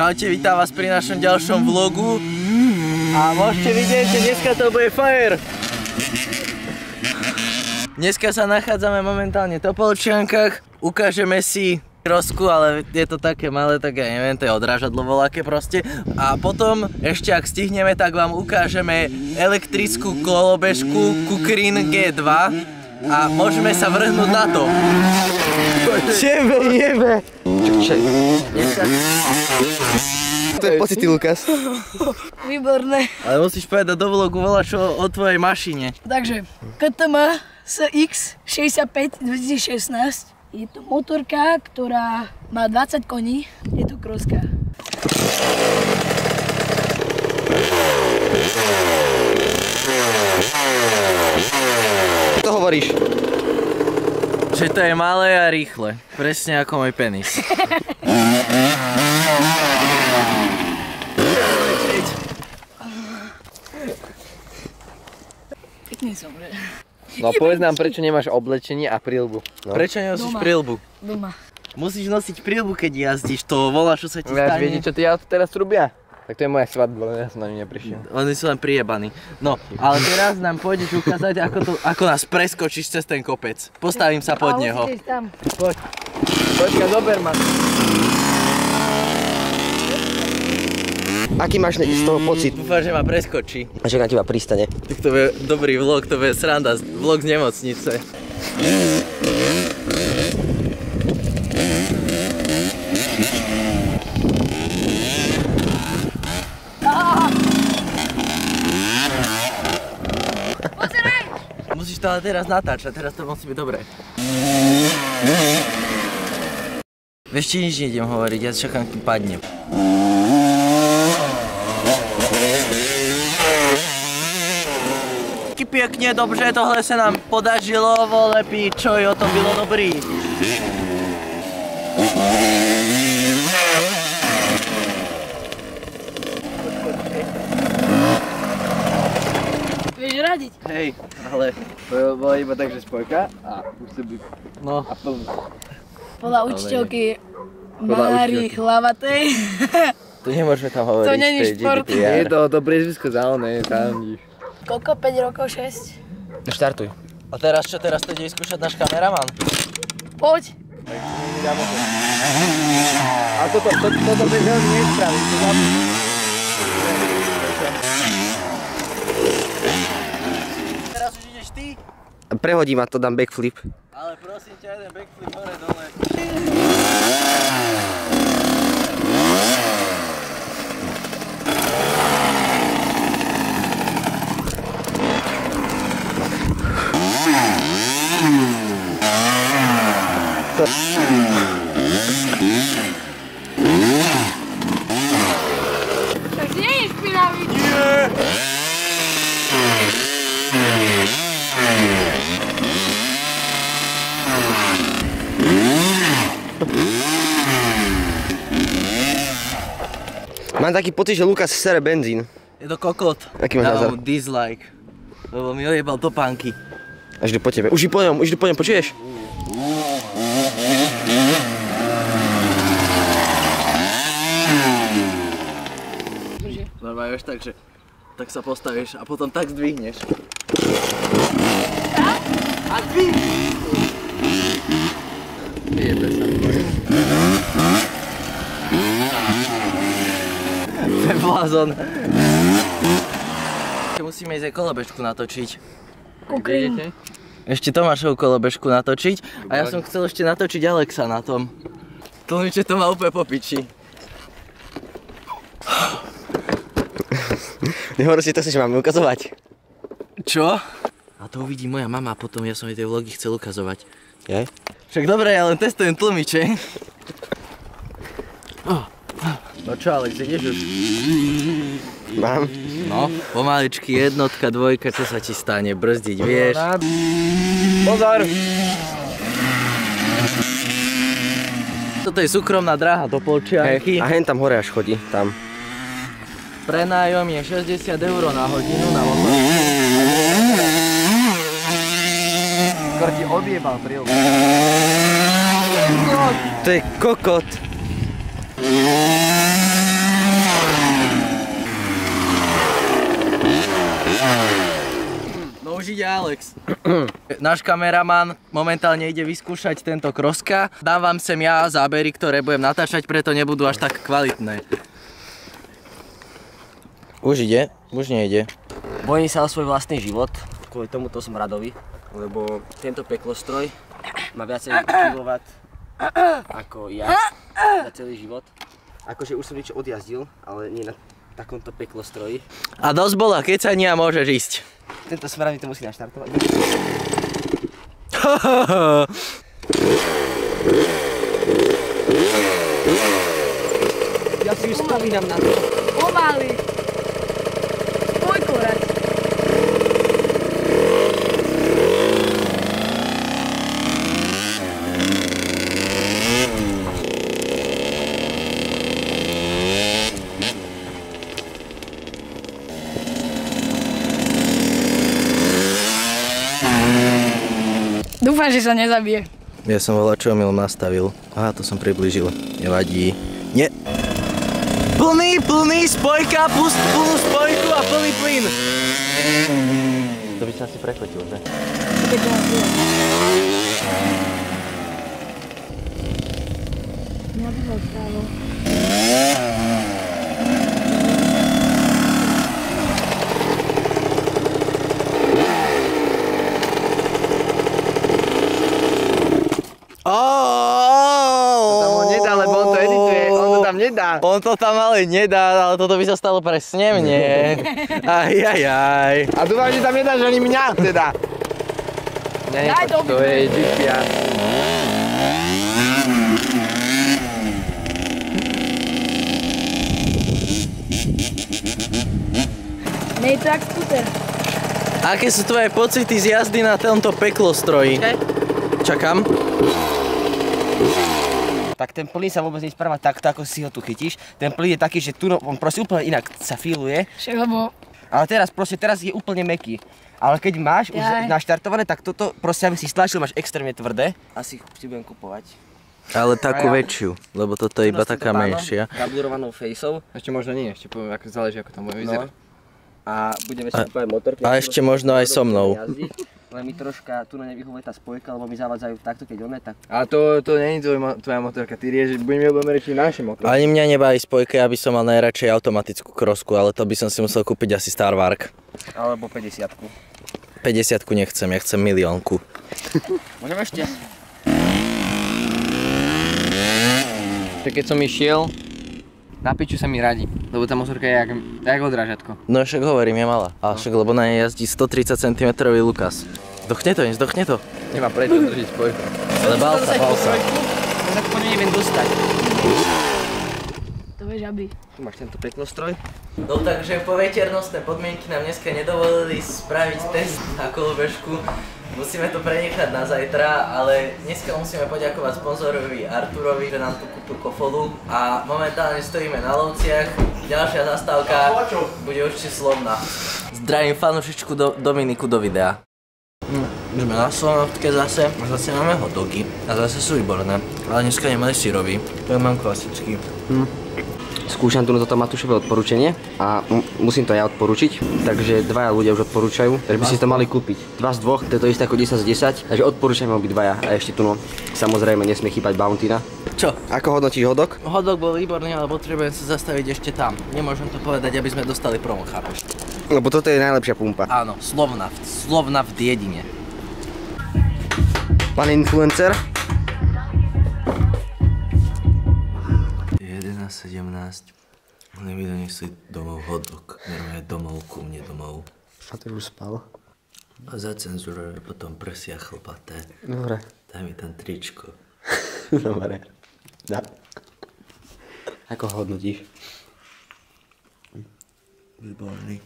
Čaute, vítam vás pri našom ďalšom vlogu. A môžete vidieť, že dneska to bude fire. Dneska sa nachádzame momentálne v Topolčiankach. Ukážeme si trosku, ale je to také malé, tak ja neviem, to je odrážadlo voľaké proste. A potom, ešte ak stihneme, tak vám ukážeme elektrickú kolobežku Kucrin G2. A môžeme sa vrhnúť na to. Jebe. To je pocity, Lukas. Výborné. Ale musíš povedať do vlogu voľačo o tvojej mašine. Takže, KTM SX 65 2016. Je to motorka, ktorá má 20 koní. Je to crosska. Čo to hovoríš? Že to je malé a rýchle. Presne ako môj penis. Pekný som, že? No povedz nám, prečo nemáš oblečenie a príľbu. No. Prečo nenosíš príľbu? Doma. Musíš nosiť príľbu, keď jazdíš. To voľa, čo sa ti Vieš, stane. viete, čo ty auto teraz trubia? Tak to je moja svadba, ja som na ňu neprišiel. Oni sú len prijebaní. No, ale teraz nám pôjdeš ukázať, ako nás preskočíš cez ten kopec. Postavím sa pod neho. Poď. Poďka, zober ma. Aký máš z toho pocit? Dúfam, že ma preskočí. A že na teba pristane? Tak to bude dobrý vlog, to bude sranda. Vlog z nemocnice. Musíš to ale teraz natáčať, teraz to musí byť dobré. Vieš, či nič nejdem hovoriť, ja čakám, kým padnem. Pekne, dobře, tohle se nám podařilo, vole pičo, to bylo dobrý. Vieš radiť? Hej, ale To bola iba tak, že spojka a už si by... no, A plnú. Podľa učiteľky Mári Hlavatej. To nemôžeme tam hovoriť. To není šport. Je to priezvisko za oné, tam díš. Koľko? 5 rokov? 6? Štartuj. a teraz čo, teraz to ide vyskúšať náš kameraman? Poď. A toto by veľmi nespraví. Teraz už ideš ty? Prehodí ma to, dám backflip. Ale prosím ťa, jeden backflip hore dole. Tak nie je špinavý. Mám taký pocit, že Lukas sere benzín. Je to kokot. Aký máš názor? Dávam mu dislike. Lebo mi ojebal topánky. Až jde po tebe. Už jdi po něm, počuješ? Normálne vieš tak, že tak sa postavíš a potom tak zdvihneš. A zdvihneš! Jebe sa. Ten blázon. Musíme ísť aj kolobežku natočiť. Kucrin. Ešte Tomášovu kolobežku natočiť a ja som chcel ešte natočiť Alexa na tom. Tlmiče to má úplne po piči. Nehovor si to, že máme ukazovať. Čo? A to uvidí moja mama, potom ja som jej tie vlogy chcel ukazovať. Je? Však dobre, ja len testujem tlmiče. No čo, Alex, ideš už? Mám. No, pomaličky, jednotka, dvojka, čo sa ti stane? Brzdiť, vieš? Pozor! Toto je súkromná dráha do Polčianky. A hen tam hore až chodí, tam. Prenájom je 60 € na hodinu na motor. Skoro ti odjebal prílbu. To je kokot. Alex. Náš kameraman momentálne ide vyskúšať tento kroska. Dám vám sem ja zábery, ktoré budem natáčať, preto nebudú až tak kvalitné. Už ide, už nejde. Bojím sa o svoj vlastný život, kvôli tomuto smradovi, lebo tento peklostroj má viacej kilowatt ako ja za celý život. Akože už som niečo odjazdil, ale nie na takomto peklostroji. A dosť bola, keď sa nie a môžeš ísť. Tento smrad mi to musí naštartovať. Ja si už spomínam na to. Pomaly. Dvojkorát. Dúfam, že sa nezabije. Ja som volal, čo omylom nastavil. Aha, to som priblížil. Nevadí. Nie. Plný, spojka, plus plnú spojku a plný plyn. To by sa asi prechotil, že? Ja by bol právo. Tam ho nedá, lebo on to edituje, on to tam nedá. On to tam ale nedá, ale toto by sa stalo presne mne. Ajajaj. A dúfam, že tam nedáš ani mňa, teda. Daj to To je GPS. Nie je to jak skúter. Aké sú tvoje pocity z jazdy na tomto peklostroji? Čakám. Tak ten plyn sa vôbec nespráva takto, ako si ho tu chytíš. Ten plyn je taký, že tu on proste úplne inak sa feeluje. Však lebo... Ale teraz je úplne mäkký. Ale keď máš už naštartované, tak toto proste, aby si stlačil, máš extrémne tvrdé. Asi si budem kupovať. Ale takú väčšiu, lebo toto je iba taká menšia. Kablurovanou faceou. Ešte možno nie, ešte poviem, ako záleží, ako tam bude vyzerať. A budeme si kupovať motor. A ešte možno aj so mnou. Ale mi troška tu nevyhovuje tá spojka, lebo mi zavadzajú takto, keď on je tak. Ale to nie je tvoja motorka, ty rieš, budeme riešiť naše motorky. Ani mňa nebaví spojka, ja by som mal najradšej automatickú krosku, ale to by som si musel kúpiť asi Star Wark. Alebo 50-ku. 50-ku nechcem, ja chcem miliónku. Môžem ešte? Keď som išiel, na piču sa mi radí, lebo tá motorka je jak odrážatko. No však hovorím, je malá. Ale však lebo na nej jazdí 130 cm Lukas. Zdochne to, nezdochne to. Nemá prečo držiť spojku. Ale bál sa. Ja sa po nej neviem dostať. To vieš, aby... Tu máš tento peklostroj. No takže poveternostné podmienky nám dneska nedovolili spraviť test na kolobežku. Musíme to prenechať na zajtra, ale dneska musíme poďakovať sponzorovi Arturovi, že nám tu kúpil kofolu a momentálne stojíme na Lovciach. Ďalšia zastávka bude určite Slovna. Zdravím fanúšičku Dominiku do videa. Sme na Slovnovke zase a zase máme hotdogy a zase sú výborné, ale dneska nemáme syrový, to mám klasický. Skúšam tu toto Matúšové odporúčanie a musím to ja odporučiť, takže dvaja ľudia už odporúčajú, takže by si to mali kúpiť. 2 z 2, to je to isté ako 10 z 10, takže odporúčame obidvaja a ešte tu samozrejme nesmie chýbať Bountyna. Čo? Ako hodnotíš hotdog? Hotdog bol výborný, ale potrebujem sa zastaviť ešte tam. Nemôžem to povedať, aby sme dostali promo, chápeš? Lebo toto je najlepšia pumpa. Áno, Slovna v Diedine. Pán influencer? 11:17. Oni mi donesli domov hotdog. Normálne domov ku mne domov. A to už spal. A za cenzúru potom prsia chlpaté. Dobre. Daj mi tam tričko. Dobre. Dá. Ako ho hodnotíš? Výborný.